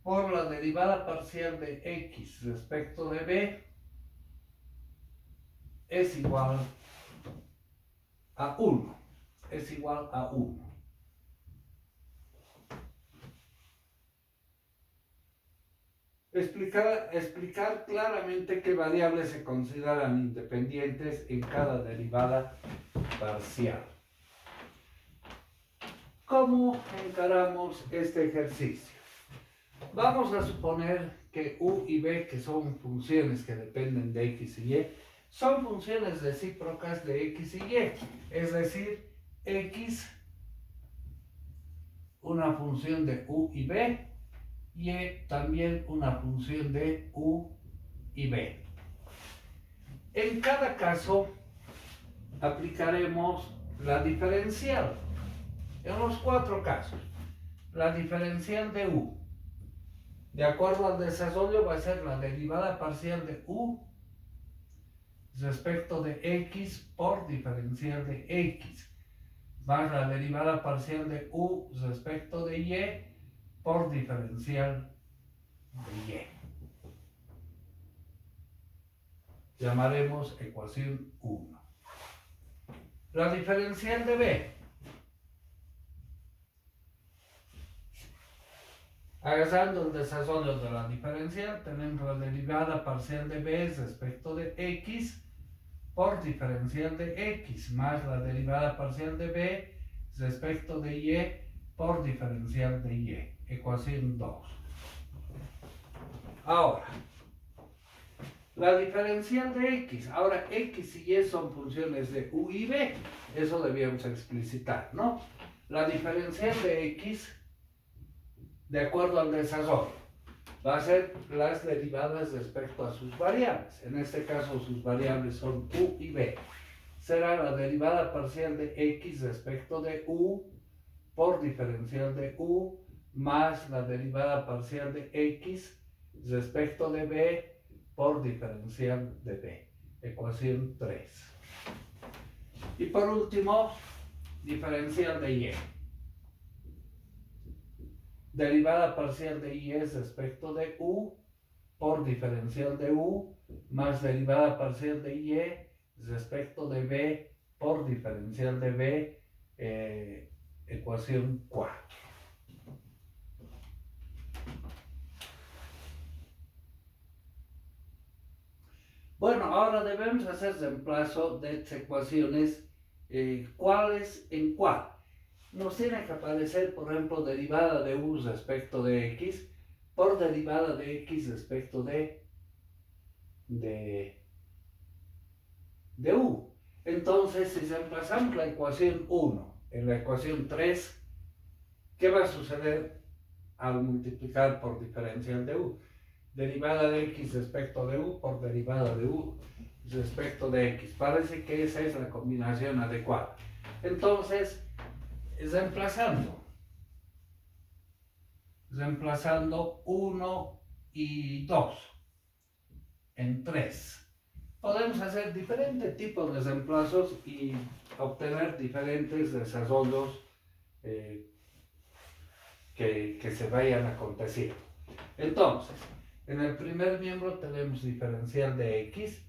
por la derivada parcial de x respecto de b es igual a 1. Es igual a 1. Explicar claramente qué variables se consideran independientes en cada derivada parcial. ¿Cómo encaramos este ejercicio? Vamos a suponer que u y b, que son funciones que dependen de x y y, son funciones recíprocas de x y y. Es decir, x, una función de u y b, y también una función de u y b. En cada caso aplicaremos la diferencial. En los 4 casos, la diferencial de u, de acuerdo al desarrollo, va a ser la derivada parcial de u respecto de x por diferencial de x, más la derivada parcial de u respecto de y por diferencial de y. Llamaremos ecuación 1. La diferencial de b. Agarrando el desarrollo de la diferencial, tenemos la derivada parcial de b respecto de x por diferencial de x, más la derivada parcial de b respecto de y por diferencial de y. Ecuación 2. Ahora, la diferencial de x. Ahora, x y y son funciones de u y b. Eso debíamos explicitar, ¿no? La diferencial de x, de acuerdo al desarrollo, va a ser las derivadas respecto a sus variables. En este caso, sus variables son u y b. Será la derivada parcial de x respecto de u por diferencial de u más la derivada parcial de x respecto de b por diferencial de b. Ecuación 3. Y por último, diferencial de y. Derivada parcial de y respecto de u por diferencial de u más derivada parcial de y respecto de b por diferencial de b, ecuación 4. Bueno, ahora debemos hacer reemplazo de estas ecuaciones, cuáles en cuál. Nos tiene que aparecer, por ejemplo, derivada de u respecto de x por derivada de x respecto de u. Entonces, si reemplazamos la ecuación 1 en la ecuación 3, ¿qué va a suceder al multiplicar por diferencial de u? Derivada de x respecto de u por derivada de u respecto de x. Parece que esa es la combinación adecuada. Entonces, reemplazando 1 y 2 en 3. Podemos hacer diferentes tipos de reemplazos y obtener diferentes desarrollos que se vayan aconteciendo. Entonces, en el primer miembro tenemos diferencial de x,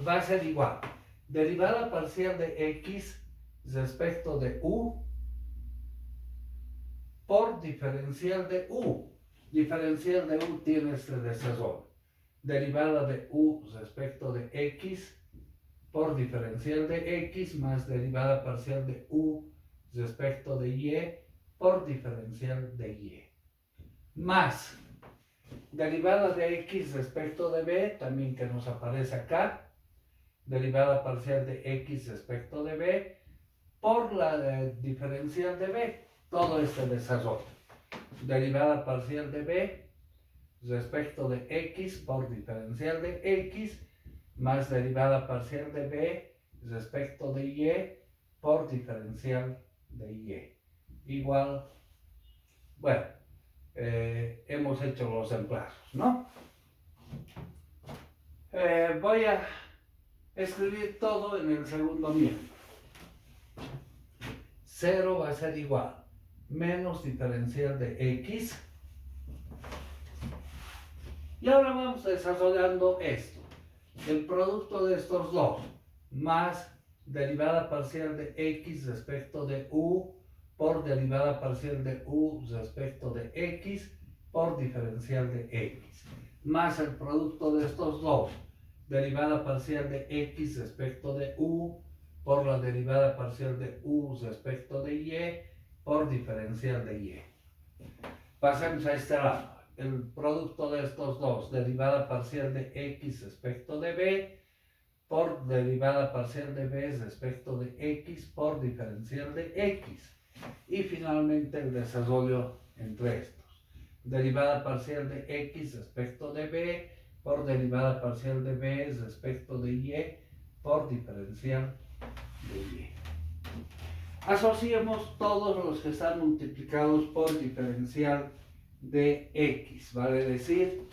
va a ser igual. Derivada parcial de x respecto de u por diferencial de u. Diferencial de u tiene este desarrollo. Derivada de u respecto de x por diferencial de x más derivada parcial de u respecto de y por diferencial de y. Más derivada de x respecto de b, también que nos aparece acá, derivada parcial de x respecto de b por la diferencial de b, todo este desarrollo. Derivada parcial de b respecto de x por diferencial de x más derivada parcial de b respecto de y por diferencial de y. Igual, bueno, hemos hecho los reemplazos, ¿no? Voy a escribir todo en el segundo miembro. 0 va a ser igual menos diferencial de x Y ahora vamos desarrollando esto. El producto de estos dos más derivada parcial de x respecto de u por derivada parcial de u respecto de x por diferencial de x, más el producto de estos dos, derivada parcial de x respecto de u por la derivada parcial de u respecto de y por diferencial de y. Pasemos a este lado. El producto de estos dos, derivada parcial de x respecto de b por derivada parcial de b respecto de x por diferencial de x. Y finalmente el desarrollo entre estos. Derivada parcial de x respecto de b por derivada parcial de b respecto de y por diferencial de y. Asociemos todos los que están multiplicados por diferencial de x, vale decir,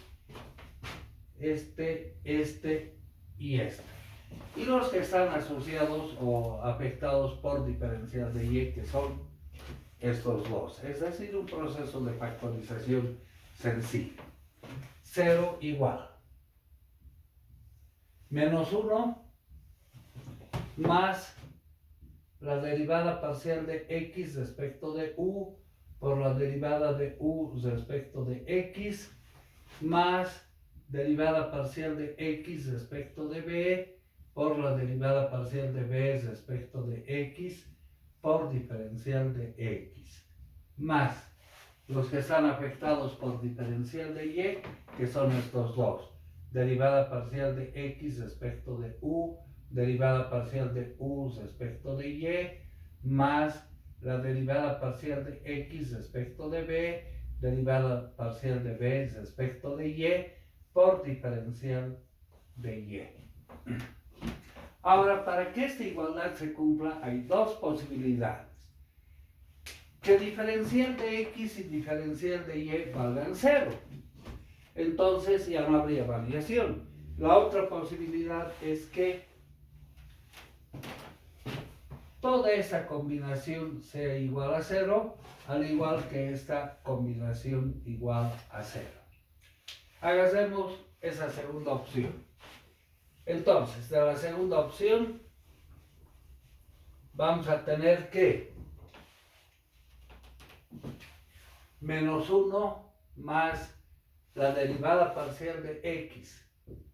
este y este. Y los que están asociados o afectados por diferencial de y, que son estos dos. Es decir, un proceso de factorización sencillo. 0 igual. Menos 1 más la derivada parcial de x respecto de u por la derivada de u respecto de x más derivada parcial de x respecto de b por la derivada parcial de b respecto de x por diferencial de x, más los que están afectados por diferencial de y, que son estos dos, derivada parcial de x respecto de u, derivada parcial de u respecto de y, más la derivada parcial de x respecto de b, derivada parcial de b respecto de y, por diferencial de y. Ahora, para que esta igualdad se cumpla, hay dos posibilidades. Que diferencial de x y diferencial de y valgan 0. Entonces ya no habría variación. La otra posibilidad es que toda esta combinación sea igual a 0, al igual que esta combinación igual a 0. Hagamos esa segunda opción. Entonces, de la segunda opción, vamos a tener que menos 1 más la derivada parcial de x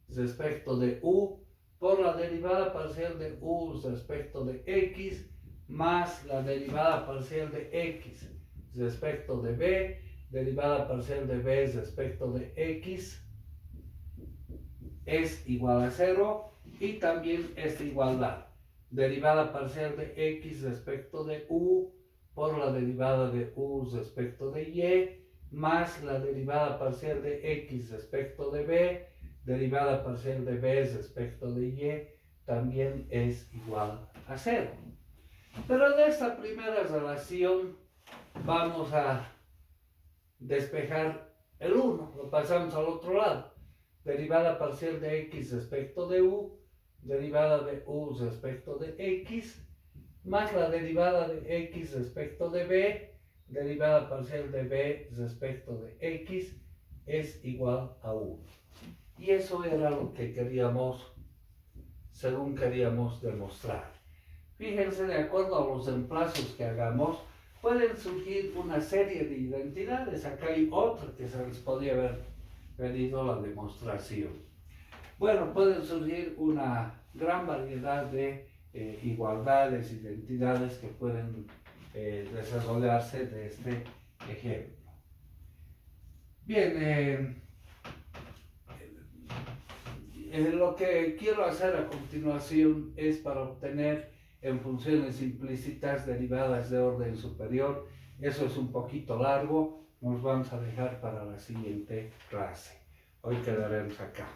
respecto de u por la derivada parcial de u respecto de x más la derivada parcial de x respecto de b, derivada parcial de b respecto de x es igual a 0, y también esta igualdad, derivada parcial de x respecto de u por la derivada de u respecto de y más la derivada parcial de x respecto de b, derivada parcial de b respecto de y también es igual a 0. Pero de esta primera relación vamos a despejar el 1, lo pasamos al otro lado. Derivada parcial de x respecto de u, derivada de u respecto de x, más la derivada de x respecto de b, derivada parcial de b respecto de x, es igual a 1. Y eso era lo que queríamos, según queríamos demostrar. Fíjense, de acuerdo a los reemplazos que hagamos, pueden surgir una serie de identidades. Acá hay otra que se les podría haber pedido la demostración. Bueno, pueden surgir una gran variedad de igualdades, identidades que pueden desarrollarse de este ejemplo. Bien, lo que quiero hacer a continuación es para obtener en funciones implícitas derivadas de orden superior. Eso es un poquito largo, nos vamos a dejar para la siguiente clase. Hoy quedaremos acá.